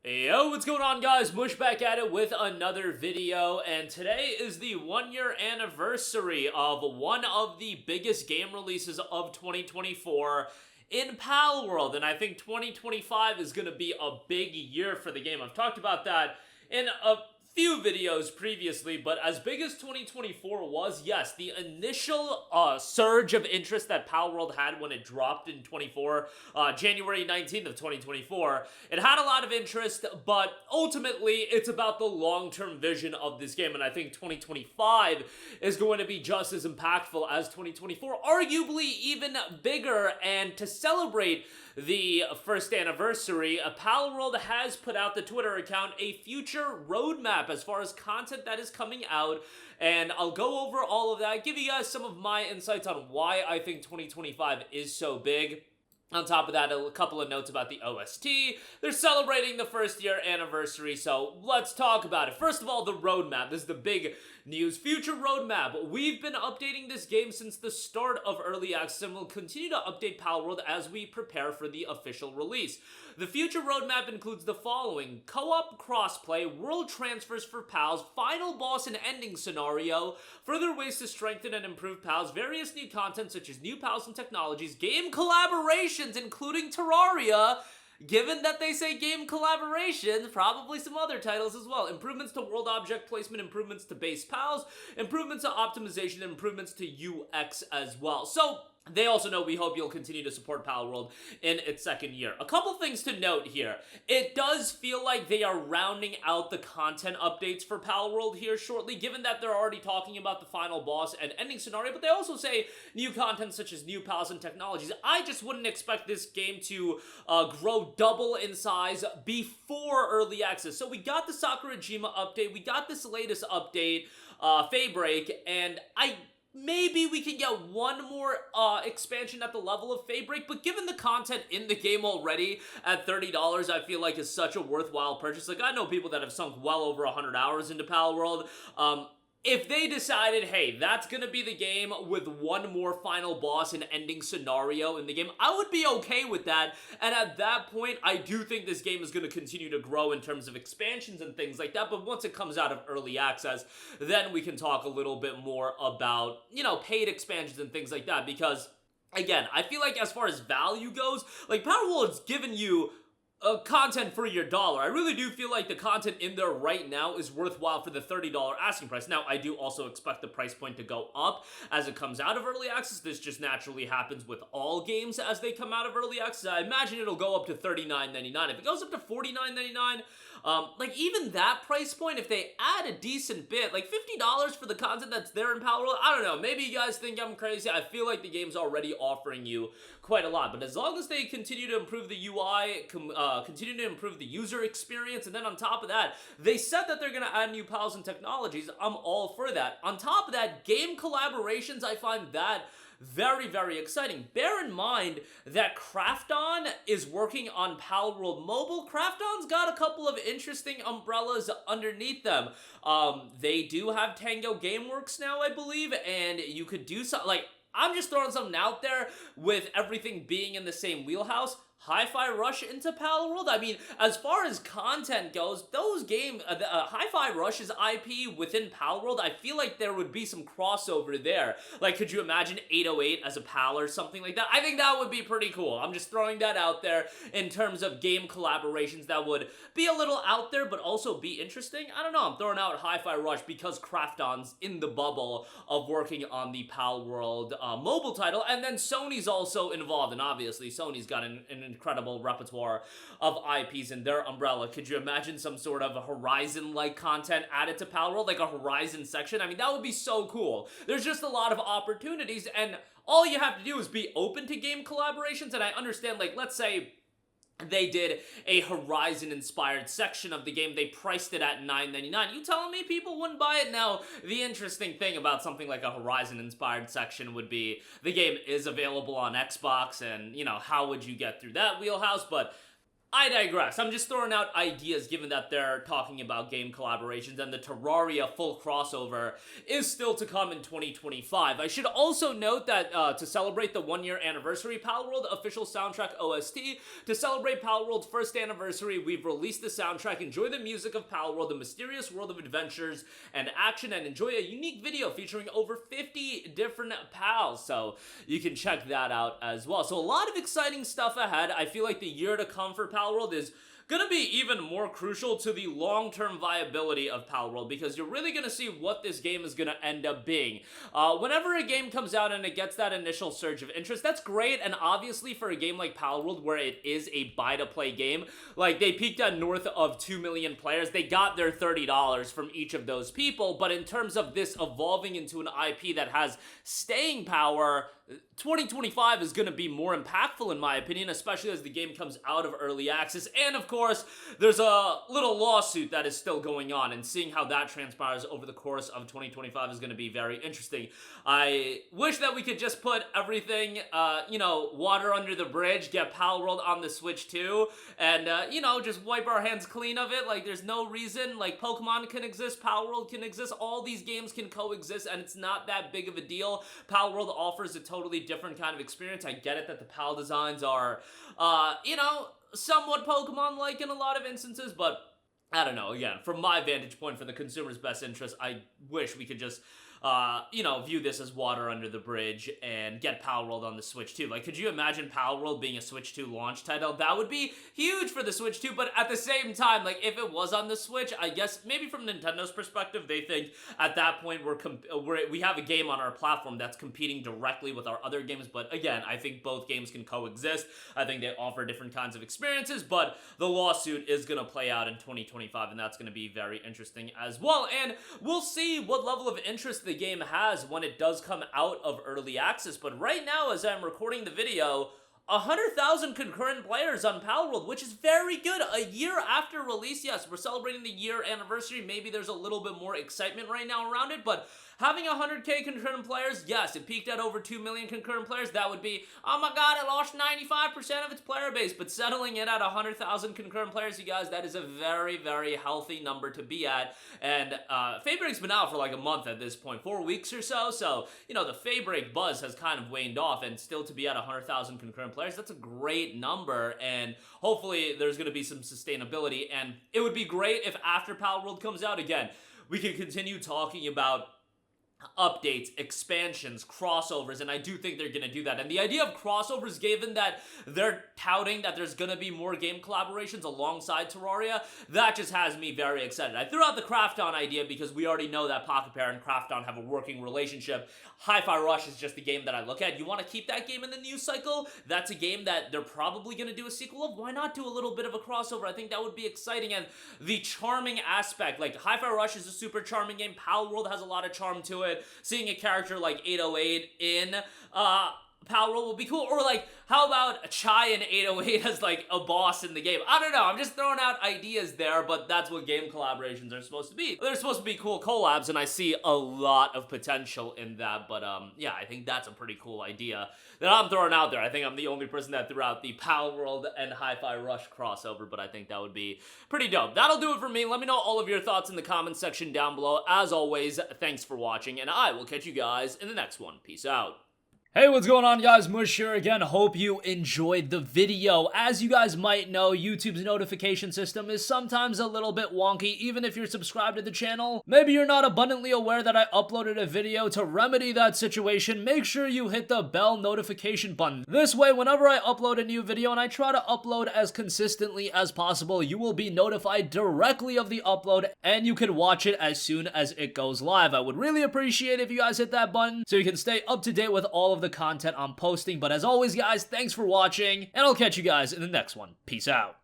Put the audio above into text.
Yo, what's going on, guys? Mush back at it with another video, and today is the 1-year anniversary of one of the biggest game releases of 2024 in Palworld, and I think 2025 is going to be a big year for the game. I've talked about that in a few videos previously, but as big as 2024 was, yes, the initial surge of interest that Palworld had when it dropped in January 19th of 2024, it had a lot of interest, but ultimately it's about the long-term vision of this game, and I think 2025 is going to be just as impactful as 2024, arguably even bigger. And to celebrate the first anniversary, Palworld has put out the Twitter account a future roadmap as far as content that is coming out, and I'll go over all of that, give you guys some of my insights on why I think 2025 is so big. On top of that, a couple of notes about the OST. They're celebrating the first year anniversary, so let's talk about it. First of all, the roadmap. This is the big news. Future roadmap. We've been updating this game since the start of Early Access, and we'll continue to update Palworld as we prepare for the official release. The future roadmap includes the following: co-op crossplay, world transfers for pals, final boss and ending scenario, further ways to strengthen and improve pals, various new content such as new pals and technologies, game collaborations including Terraria. Given that they say game collaborations, probably some other titles as well. Improvements to world object placement, improvements to base pals, improvements to optimization, improvements to UX as well. So they also know we hope you'll continue to support Palworld in its second year. A couple things to note here. It does feel like they are rounding out the content updates for Palworld here shortly, given that they're already talking about the final boss and ending scenario, but they also say new content such as new pals and technologies. I just wouldn't expect this game to grow double in size before Early Access. So we got the Sakurajima update, we got this latest update, Faybreak, and maybe we can get one more expansion at the level of Faybreak, but given the content in the game already at $30, I feel like is such a worthwhile purchase. Like, I know people that have sunk well over 100 hours into Palworld. If they decided, hey, that's gonna be the game with one more final boss and ending scenario in the game, I would be okay with that. And at that point, I do think this game is gonna continue to grow in terms of expansions and things like that. But once it comes out of Early Access, then we can talk a little bit more about, paid expansions and things like that. Because, again, I feel like as far as value goes, like, Palworld's given you content for your dollar. I really do feel like the content in there right now is worthwhile for the $30 asking price. Now, I do also expect the price point to go up as it comes out of Early Access. This just naturally happens with all games as they come out of Early Access. I imagine it'll go up to $39.99. If it goes up to $49.99, like, even that price point, if they add a decent bit, like $50 for the content that's there in Palworld, I don't know, maybe you guys think I'm crazy. I feel like the game's already offering you quite a lot, but as long as they continue to improve the UI, continue to improve the user experience, and then on top of that, they said that they're going to add new pals and technologies, I'm all for that. On top of that, game collaborations, I find that very, very exciting. Bear in mind that Krafton is working on Palworld Mobile. Krafton's got a couple of interesting umbrellas underneath them. They do have Tango Gameworks now, I believe, and you could do something, like, I'm just throwing something out there with everything being in the same wheelhouse. Hi-Fi Rush into Palworld? I mean, as far as content goes, those games, Hi-Fi Rush's IP within Palworld, I feel like there would be some crossover there. Like, could you imagine 808 as a pal or something like that? I think that would be pretty cool. I'm just throwing that out there in terms of game collaborations that would be a little out there, but also be interesting. I don't know, I'm throwing out Hi-Fi Rush because Krafton's in the bubble of working on the Palworld mobile title, and then Sony's also involved, and obviously Sony's got an incredible repertoire of IPs in their umbrella. Could you imagine some sort of a Horizon-like content added to Palworld, like a Horizon section? I mean, that would be so cool. There's just a lot of opportunities, and all you have to do is be open to game collaborations, and I understand, like, let's say they did a Horizon-inspired section of the game, they priced it at $9.99. You telling me people wouldn't buy it? Now, the interesting thing about something like a Horizon-inspired section would be the game is available on Xbox, and, how would you get through that wheelhouse? But I digress. I'm just throwing out ideas given that they're talking about game collaborations, and the Terraria full crossover is still to come in 2025. I should also note that to celebrate the 1-year anniversary Palworld official soundtrack OST, to celebrate Palworld's first anniversary, we've released the soundtrack. Enjoy the music of Palworld, the mysterious world of adventures and action, and enjoy a unique video featuring over 50 different pals. So you can check that out as well. So a lot of exciting stuff ahead. I feel like the year to come for Palworld is gonna be even more crucial to the long-term viability of Palworld, because you're really gonna see what this game is gonna end up being. Whenever a game comes out and it gets that initial surge of interest, that's great, and obviously for a game like Palworld, where it is a buy-to-play game, like, they peaked at north of 2 million players, they got their $30 from each of those people, but in terms of this evolving into an IP that has staying power, 2025 is going to be more impactful in my opinion, especially as the game comes out of early access. And of course, there's a little lawsuit that is still going on, and seeing how that transpires over the course of 2025 is going to be very interesting. I wish that we could just put everything, water under the bridge, get Palworld on the Switch too, and, just wipe our hands clean of it. Like, there's no reason. Like, Pokemon can exist, Palworld can exist, all these games can coexist, and it's not that big of a deal. Palworld offers a totally different kind of experience. I get it that the PAL designs are, somewhat Pokemon-like in a lot of instances, but I don't know. Again, from my vantage point, for the consumer's best interest, I wish we could just view this as water under the bridge and get Palworld on the Switch 2. Like, could you imagine Palworld being a Switch 2 launch title? That would be huge for the Switch 2, but at the same time, like, if it was on the Switch, I guess maybe from Nintendo's perspective, they think at that point we have a game on our platform that's competing directly with our other games. But again, I think both games can coexist. I think they offer different kinds of experiences, but the lawsuit is going to play out in 2025, and that's going to be very interesting as well. And we'll see what level of interest the game has when it does come out of early access. But right now, as I'm recording the video, 100,000 concurrent players on Palworld, which is very good. A year after release, yes, we're celebrating the year anniversary. Maybe there's a little bit more excitement right now around it, but having 100k concurrent players, yes, it peaked at over 2 million concurrent players. That would be, oh my god, it lost 95% of its player base. But settling it at 100,000 concurrent players, you guys, that is a very, very healthy number to be at. And Faebreak's been out for like a month at this point, 4 weeks or so. So, the Faebreak buzz has kind of waned off, and still to be at 100,000 concurrent players, that's a great number. And hopefully there's going to be some sustainability. And it would be great if after Palworld comes out, again, we can continue talking about updates, expansions, crossovers, and I do think they're gonna do that. And the idea of crossovers, given that they're touting that there's gonna be more game collaborations alongside Terraria, that just has me very excited. I threw out the Craft-On idea because we already know that Pocket Pair and Craft-On have a working relationship. Hi-Fi Rush is just the game that I look at. You want to keep that game in the news cycle? That's a game that they're probably gonna do a sequel of. Why not do a little bit of a crossover? I think that would be exciting. And the charming aspect, like, Hi-Fi Rush is a super charming game. Palworld has a lot of charm to it. Seeing a character like 808 in Palworld will be cool. Or, like, how about Chai in 808 as, like, a boss in the game? I don't know. I'm just throwing out ideas there, but that's what game collaborations are supposed to be. They're supposed to be cool collabs, and I see a lot of potential in that. But, yeah, I think that's a pretty cool idea that I'm throwing out there. I think I'm the only person that threw out the Palworld and Hi-Fi Rush crossover, but I think that would be pretty dope. That'll do it for me. Let me know all of your thoughts in the comments section down below. As always, thanks for watching, and I will catch you guys in the next one. Peace out. Hey, what's going on, guys? Mush here again. Hope you enjoyed the video. As you guys might know, YouTube's notification system is sometimes a little bit wonky, even if you're subscribed to the channel. Maybe you're not abundantly aware that I uploaded a video. To remedy that situation, make sure you hit the bell notification button. This way, whenever I upload a new video, and I try to upload as consistently as possible, you will be notified directly of the upload, and you can watch it as soon as it goes live. I would really appreciate it if you guys hit that button so you can stay up to date with all of the content I'm posting. But as always, guys, thanks for watching, and I'll catch you guys in the next one. Peace out.